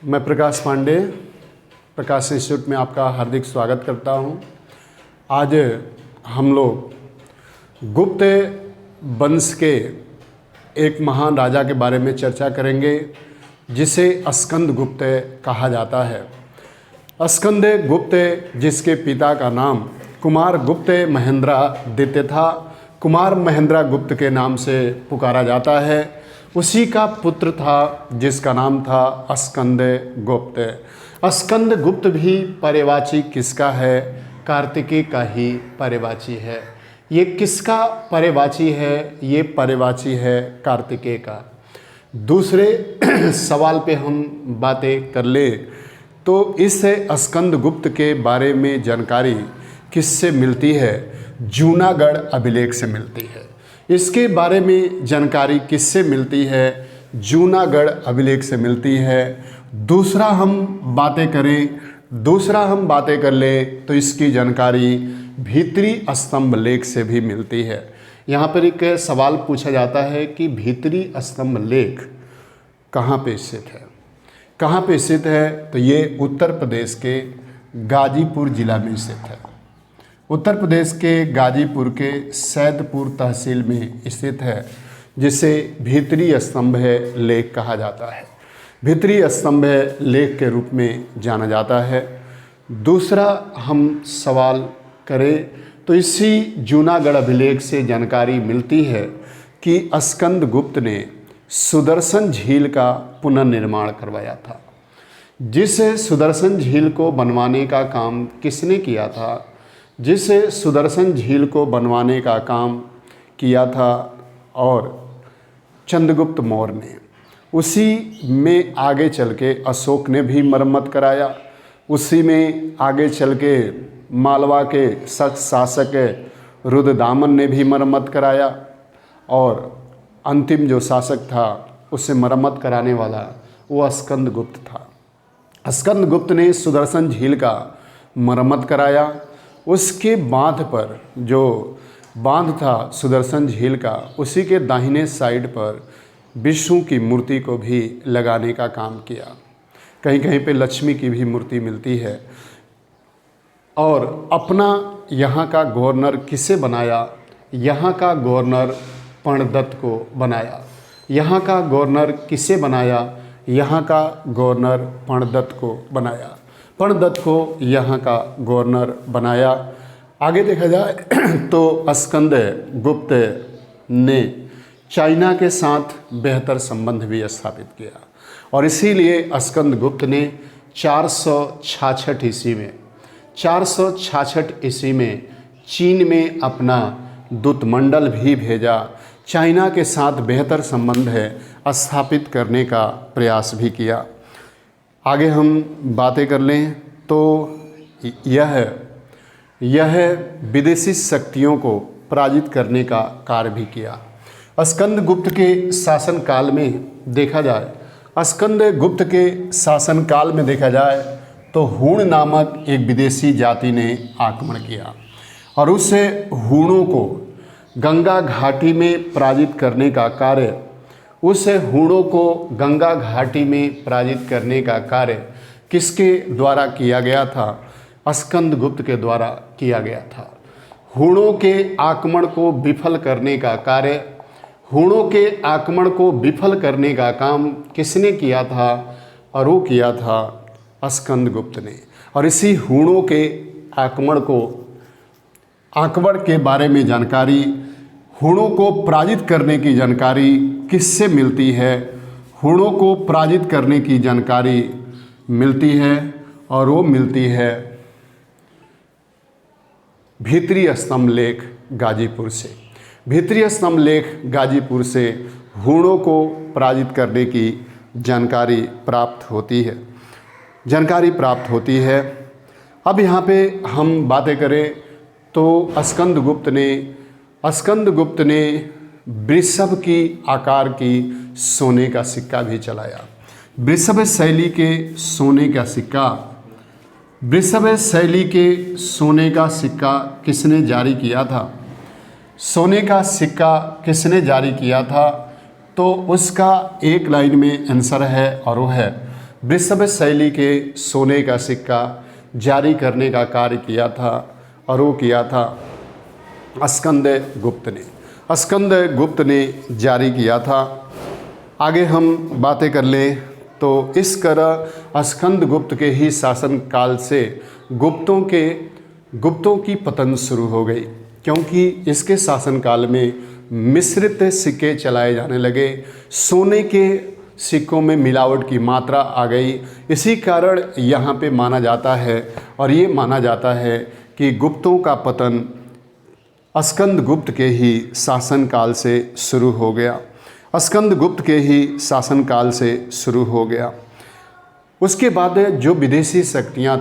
मैं प्रकाश पांडे प्रकाश इंस्टीट्यूट में आपका हार्दिक स्वागत करता हूं। आज हम लोग गुप्त वंश के एक महान राजा के बारे में चर्चा करेंगे जिसे स्कंद गुप्त कहा जाता है। स्कंद गुप्त जिसके पिता का नाम कुमार गुप्त महेंद्रादित्य था, कुमार महेंद्र गुप्त के नाम से पुकारा जाता है। उसी का पुत्र था जिसका नाम था स्कंद गुप्त। स्कंद गुप्त भी पर्यायवाची किसका है? कार्तिकेय का ही पर्यायवाची है। ये किसका पर्यायवाची है? ये पर्यायवाची है कार्तिकेय का। दूसरे सवाल पे हम बातें कर ले तो इस स्कंद गुप्त के बारे में जानकारी किससे मिलती है? जूनागढ़ अभिलेख से मिलती है। इसके बारे में जानकारी किससे मिलती है? जूनागढ़ अभिलेख से मिलती है। दूसरा हम बातें कर ले तो इसकी जानकारी भीतरी स्तंभ लेख से भी मिलती है। यहाँ पर एक सवाल पूछा जाता है कि भीतरी स्तंभ लेख कहाँ पे स्थित है? कहाँ पे स्थित है? तो ये उत्तर प्रदेश के गाजीपुर जिला में स्थित है। उत्तर प्रदेश के गाजीपुर के सैदपुर तहसील में स्थित है, जिसे भीतरी स्तंभ लेख कहा जाता है। भीतरी स्तंभ लेख के रूप में जाना जाता है। दूसरा हम सवाल करें तो इसी जूनागढ़ अभिलेख से जानकारी मिलती है कि स्कंद गुप्त ने सुदर्शन झील का पुनर्निर्माण करवाया था। जिस सुदर्शन झील को बनवाने का काम किसने किया था? जिस सुदर्शन झील को बनवाने का काम किया था और चंद्रगुप्त मौर्य ने, उसी में आगे चल के अशोक ने भी मरम्मत कराया। उसी में आगे चल के मालवा के शासक रुद्रदामन ने भी मरम्मत कराया और अंतिम जो शासक था उससे मरम्मत कराने वाला वो स्कंद गुप्त था। स्कंद गुप्त ने सुदर्शन झील का मरम्मत कराया। उसके बांध पर, जो बांध था सुदर्शन झील का, उसी के दाहिने साइड पर विष्णु की मूर्ति को भी लगाने का काम किया। कहीं कहीं पे लक्ष्मी की भी मूर्ति मिलती है। और अपना यहाँ का गवर्नर किसे बनाया? यहाँ का गवर्नर पर्णदत्त को बनाया। यहाँ का गवर्नर किसे बनाया? यहाँ का गवर्नर पर्णदत्त को बनाया। पर्णदत्त को यहाँ का गवर्नर बनाया। आगे देखा जाए तो स्कंद गुप्त ने चाइना के साथ बेहतर संबंध भी स्थापित किया और इसीलिए स्कंद गुप्त ने 466 ईस्वी में चीन में अपना दूतमंडल भी भेजा। चाइना के साथ बेहतर संबंध स्थापित करने का प्रयास भी किया। आगे हम बातें कर लें तो यह विदेशी शक्तियों को पराजित करने का कार्य भी किया। स्कंद गुप्त के शासनकाल में देखा जाए तो हूण नामक एक विदेशी जाति ने आक्रमण किया और उस हूणों को गंगा घाटी में पराजित करने का कार्य किसके द्वारा किया गया था? स्कंद गुप्त के द्वारा किया गया था। हूणों के आक्रमण को विफल करने का काम किसने किया था? और वो किया था स्कंद गुप्त ने। और इसी हूणों के आक्रमण के बारे में जानकारी, हूणों को पराजित करने की जानकारी किससे मिलती है? हूणों को पराजित करने की जानकारी मिलती है और वो मिलती है भीतरी स्तंभ लेख गाजीपुर से। भीतरी स्तंभ लेख गाजीपुर से हूणों को पराजित करने की जानकारी प्राप्त होती है। अब यहाँ पे हम बातें करें तो स्कंद गुप्त ने वृषभ की आकार की सोने का सिक्का भी चलाया। वृषभ शैली के सोने का सिक्का किसने जारी किया था? सोने का सिक्का किसने जारी किया था? तो उसका एक लाइन में आंसर है और वो है वृषभ शैली के सोने का सिक्का जारी करने का कार्य किया था, और वो किया था स्कंद गुप्त ने। स्कंद गुप्त ने जारी किया था। आगे हम बातें कर लें तो इस तरह स्कंद गुप्त के ही शासन काल से गुप्तों की पतन शुरू हो गई, क्योंकि इसके शासनकाल में मिश्रित सिक्के चलाए जाने लगे, सोने के सिक्कों में मिलावट की मात्रा आ गई। इसी कारण यहाँ पे माना जाता है, और ये माना जाता है कि गुप्तों का पतन स्कंद गुप्त के ही शासनकाल से शुरू हो गया। स्कंद गुप्त के ही शासनकाल से शुरू हो गया। उसके बाद जो विदेशी शक्तियाँ